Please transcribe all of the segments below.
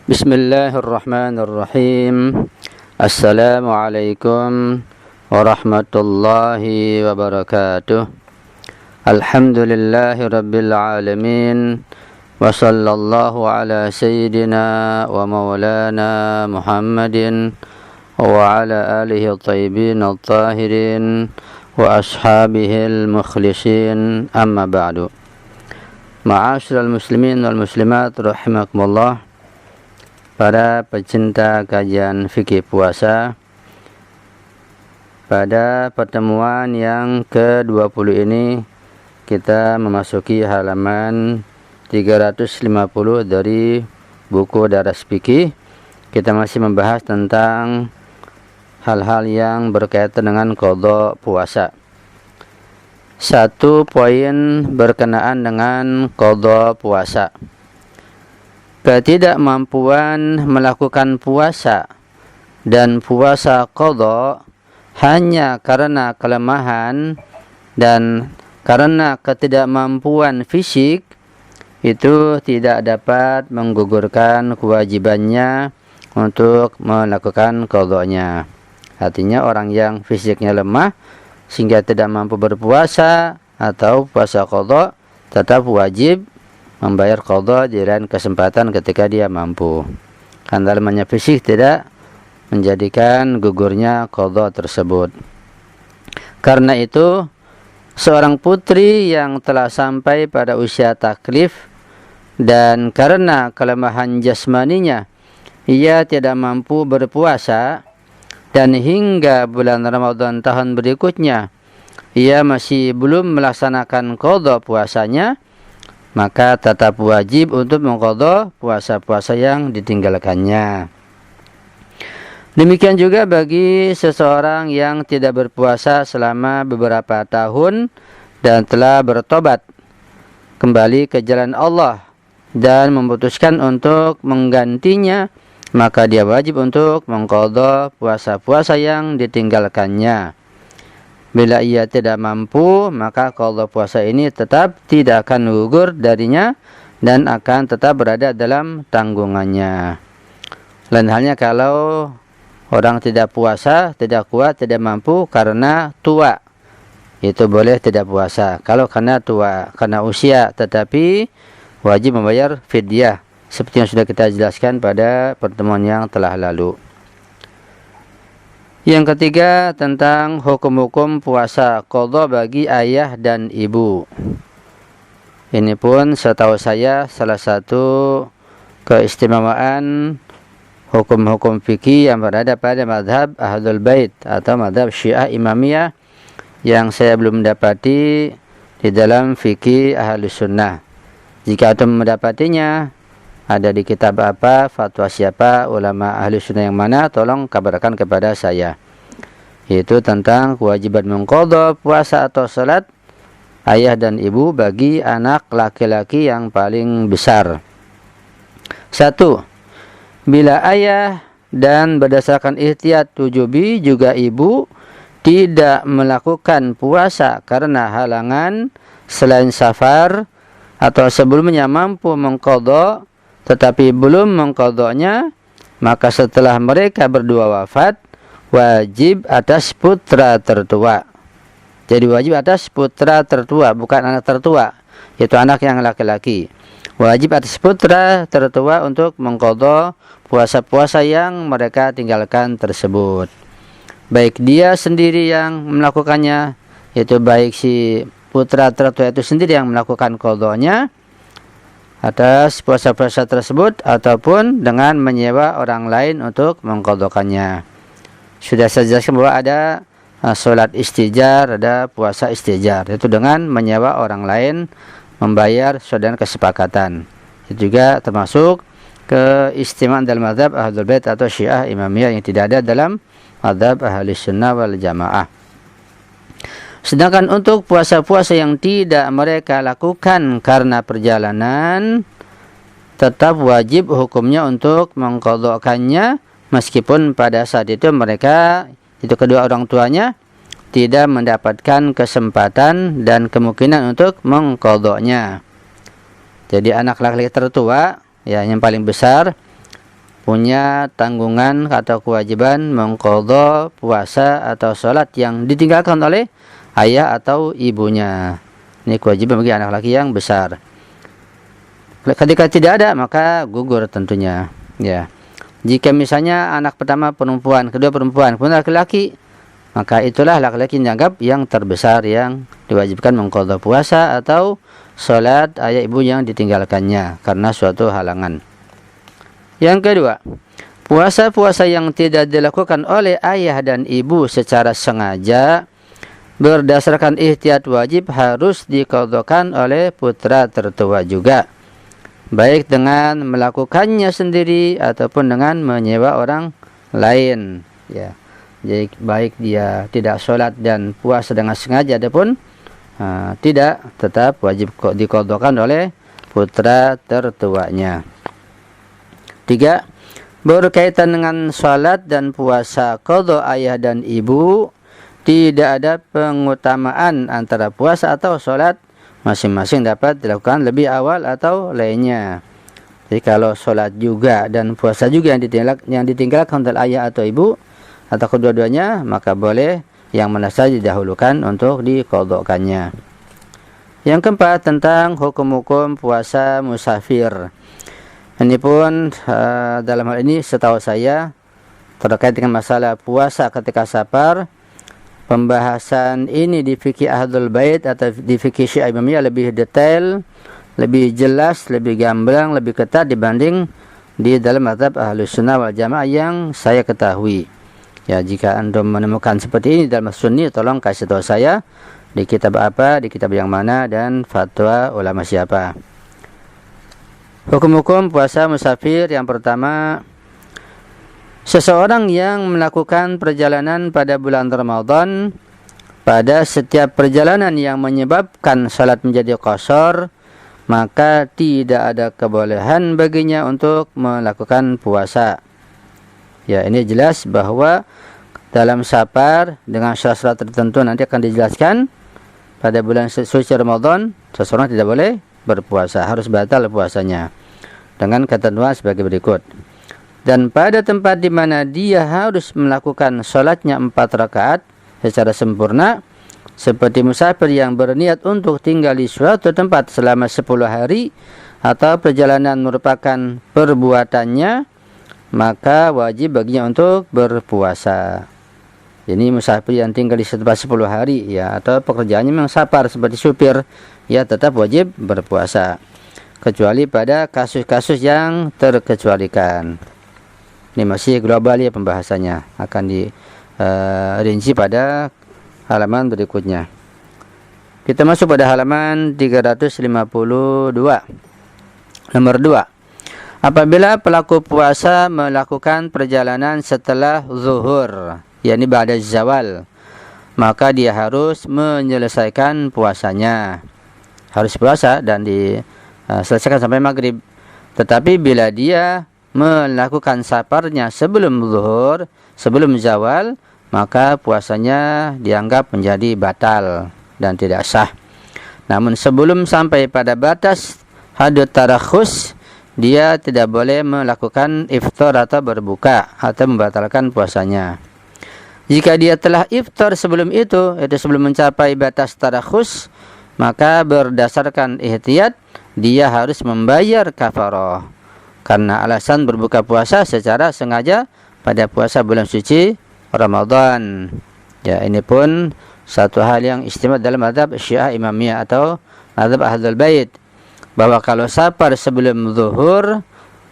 Bismillahirrahmanirrahim. Assalamualaikum warahmatullahi wabarakatuh. Alhamdulillahi rabbil alamin. Wa sallallahu ala sayyidina wa maulana Muhammadin wa ala alihi at-tayyibin at-tahirin wa ashabihi al-mukhlisin, amma ba'du. Ma'asyiral muslimin wal muslimat rahimakumullah. Para pecinta kajian fikih puasa, pada pertemuan yang ke-20 ini kita memasuki halaman 350 dari buku Daras Fikih. Kita masih membahas tentang hal-hal yang berkaitan dengan qada puasa. Satu poin berkenaan dengan qada puasa. Ketidakmampuan melakukan puasa dan puasa qada hanya karena kelemahan dan karena ketidakmampuan fisik itu tidak dapat menggugurkan kewajibannya untuk melakukan qadanya. Artinya orang yang fisiknya lemah sehingga tidak mampu berpuasa atau puasa qada tetap wajib membayar qada di lain kesempatan ketika dia mampu. Karena lemahnya fisik tidak menjadikan gugurnya qada tersebut. Karena itu, seorang putri yang telah sampai pada usia taklif dan karena kelemahan jasmaninya ia tidak mampu berpuasa dan hingga bulan Ramadan tahun berikutnya ia masih belum melaksanakan qada puasanya, maka tetap wajib untuk mengqada puasa-puasa yang ditinggalkannya. Demikian juga bagi seseorang yang tidak berpuasa selama beberapa tahun dan telah bertobat kembali ke jalan Allah dan memutuskan untuk menggantinya, maka dia wajib untuk mengqada puasa-puasa yang ditinggalkannya. Bila ia tidak mampu, maka qada puasa ini tetap tidak akan gugur darinya dan akan tetap berada dalam tanggungannya. Lain halnya kalau orang tidak puasa, tidak kuat, tidak mampu karena tua, itu boleh tidak puasa. Kalau karena tua, karena usia, tetapi wajib membayar fidyah seperti yang sudah kita jelaskan pada pertemuan yang telah lalu. Yang ketiga, tentang hukum-hukum puasa qada bagi ayah dan ibu. Ini pun setahu saya salah satu keistimewaan hukum-hukum fikih yang berada pada mazhab Ahlul Bait atau mazhab Syiah Imamiyah yang saya belum dapati di dalam fikih Ahlus Sunnah. Jika antum mendapatinya, ada di kitab apa, fatwa siapa, ulama ahli sunnah yang mana, tolong kabarkan kepada saya. Yaitu tentang kewajiban mengqada puasa atau salat ayah dan ibu bagi anak laki-laki yang paling besar. 1. Bila ayah dan berdasarkan ihtiyat tujubi juga ibu tidak melakukan puasa karena halangan selain safar atau sebelumnya mampu mengqada tetapi belum mengqadanya, maka setelah mereka berdua wafat, wajib atas putra tertua. Jadi wajib atas putra tertua, bukan anak tertua, yaitu anak yang laki-laki. Wajib atas putra tertua untuk mengqada puasa-puasa yang mereka tinggalkan tersebut. Baik dia sendiri yang melakukannya, yaitu baik si putra tertua itu sendiri yang melakukan qadanya atas puasa-puasa tersebut ataupun dengan menyewa orang lain untuk mengqadakannya. Sudah saya jelaskan bahwa ada sholat istijar, ada puasa istijar, itu dengan menyewa orang lain, membayar sesuai dengan kesepakatan. Itu juga termasuk keistimewaan dalam mazhab Ahlul Bait atau Syiah Imamiyah yang tidak ada dalam mazhab Ahlus Sunnah wal Jamaah. Sedangkan untuk puasa-puasa yang tidak mereka lakukan karena perjalanan, tetap wajib hukumnya untuk mengqadhakannya meskipun pada saat itu mereka, itu kedua orang tuanya, tidak mendapatkan kesempatan dan kemungkinan untuk mengqadhanya. Jadi anak laki-laki tertua, ya yang paling besar, punya tanggungan atau kewajiban mengqadha puasa atau sholat yang ditinggalkan oleh ayah atau ibunya. Ini kewajiban bagi anak laki yang besar. Ketika tidak ada, maka gugur tentunya. Ya. Jika misalnya anak pertama perempuan, kedua perempuan, kemudian laki-laki, maka itulah laki-laki dianggap yang terbesar yang diwajibkan mengqadha puasa atau sholat ayah ibu yang ditinggalkannya karena suatu halangan. Yang kedua, puasa-puasa yang tidak dilakukan oleh ayah dan ibu secara sengaja berdasarkan ihtiyat wajib harus diqadhakan oleh putra tertua juga, baik dengan melakukannya sendiri ataupun dengan menyewa orang lain. Ya, jadi baik dia tidak sholat dan puasa dengan sengaja adapun tidak, tetap wajib diqadhakan oleh putra tertuanya. 3. Berkaitan dengan sholat dan puasa qadha ayah dan ibu, tidak ada pengutamaan antara puasa atau sholat, masing-masing dapat dilakukan lebih awal atau lainnya. Jadi kalau sholat juga dan puasa juga yang ditinggalkan oleh ayah atau ibu atau kedua-duanya, maka boleh yang mana saja didahulukan untuk diqadhakannya. Yang keempat, tentang hukum-hukum puasa musafir. Ini pun dalam hal ini setahu saya terkait dengan masalah puasa ketika safar, pembahasan ini di fikih Ahlul Bait atau di fikih Syiah Imamiyah lebih detail, lebih jelas, lebih gamblang, lebih ketat dibanding di dalam mazhab Ahlus Sunnah wal Jamaah yang saya ketahui. Ya, jika Anda menemukan seperti ini dalam Sunni, tolong kasih tahu saya di kitab apa, di kitab yang mana, dan fatwa ulama siapa. Hukum-hukum puasa musafir. Yang pertama, seseorang yang melakukan perjalanan pada bulan Ramadan, pada setiap perjalanan yang menyebabkan salat menjadi qashar, maka tidak ada kebolehan baginya untuk melakukan puasa. Ya, ini jelas bahwa dalam safar dengan syarat-syarat tertentu nanti akan dijelaskan pada bulan suci Ramadan, seseorang tidak boleh berpuasa, harus batal puasanya dengan ketentuan sebagai berikut. Dan pada tempat di mana dia harus melakukan sholatnya 4 rakaat secara sempurna, seperti musafir yang berniat untuk tinggal di suatu tempat selama 10 hari atau perjalanan merupakan perbuatannya, maka wajib baginya untuk berpuasa. Ini musafir yang tinggal di tempat 10 hari ya, atau pekerjaannya memang safar seperti supir, ya tetap wajib berpuasa, kecuali pada kasus-kasus yang terkecualikan. Ini masih global ya pembahasannya, akan dirinci pada halaman berikutnya. Kita masuk pada halaman 352. Nomor 2. Apabila pelaku puasa melakukan perjalanan setelah zuhur, yakni ba'da zawal, maka dia harus menyelesaikan puasanya. Harus puasa dan diselesaikan sampai maghrib. Tetapi bila dia melakukan safarnya sebelum zuhur, sebelum zawal, maka puasanya dianggap menjadi batal dan tidak sah. Namun sebelum sampai pada batas hadut tarakhus, dia tidak boleh melakukan iftar atau berbuka atau membatalkan puasanya. Jika dia telah iftar sebelum itu, yaitu sebelum mencapai batas tarakhus, maka berdasarkan ihtiyat dia harus membayar kafarah karena alasan berbuka puasa secara sengaja pada puasa bulan suci Ramadan. Ya, ini pun satu hal yang istimewa dalam mazhab Syiah Imamiyah atau mazhab Ahlul Bait, bahwa kalau safar sebelum zuhur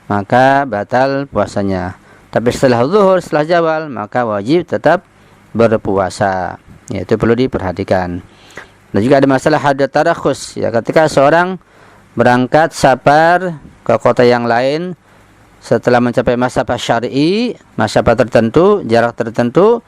maka batal puasanya. Tapi setelah zuhur, setelah zawal, maka wajib tetap berpuasa. Ya, itu perlu diperhatikan. Dan juga ada masalah hadut tarakhus. Ya, ketika seorang berangkat safar ke kota yang lain setelah mencapai masafah syar'i, masafah tertentu, jarak tertentu,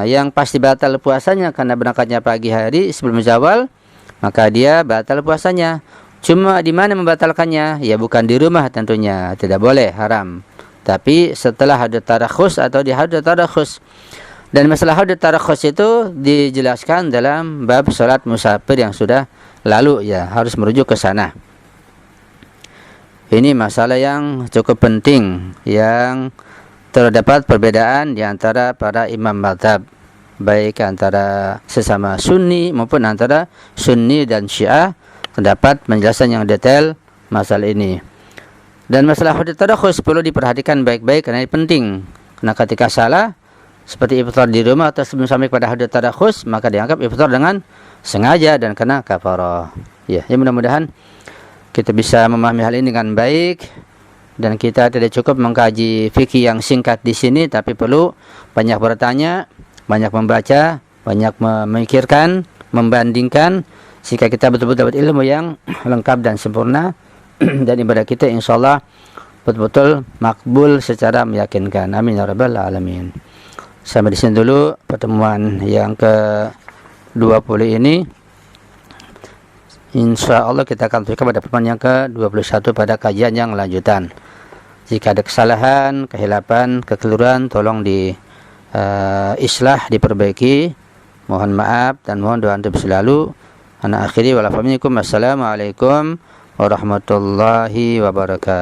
yang pasti batal puasanya karena berangkatnya pagi hari sebelum zawal, maka dia batal puasanya. Cuma di mana membatalkannya? Ya bukan di rumah tentunya, tidak boleh, haram. Tapi setelah hadut tarakhus atau di hadut tarakhus. Dan masalah hadut tarakhus itu dijelaskan dalam bab salat musafir yang sudah lalu ya, harus merujuk ke sana. Ini masalah yang cukup penting, yang terdapat perbedaan di antara para imam mazhab, baik antara sesama Sunni maupun antara Sunni dan Syiah. Terdapat penjelasan yang detail masalah ini. Dan masalah hudud tadakhus perlu diperhatikan baik-baik karena ini penting. Karena ketika salah seperti iftar di rumah atau sebelum sampai pada hudud tadakhus, maka dianggap iftar dengan sengaja dan kena kafarah. Ya, mudah-mudahan kita bisa memahami hal ini dengan baik, dan kita tidak cukup mengkaji fikih yang singkat di sini, tapi perlu banyak bertanya, banyak membaca, banyak memikirkan, membandingkan, sehingga kita betul-betul dapat ilmu yang lengkap dan sempurna, dan ibadah kita insyaallah betul-betul makbul secara meyakinkan. Amin ya rabbal alamin. Sampai di sini dulu pertemuan yang ke-20 ini. InsyaAllah kita akan teruskan pada pertemuan yang ke-21 pada kajian yang lanjutan. Jika ada kesalahan, kehilapan, kekeliruan, tolong di islah, diperbaiki. Mohon maaf dan mohon doa antum selalu. Ana akhiri wa la famikum. Assalamualaikum warahmatullahi wabarakatuh.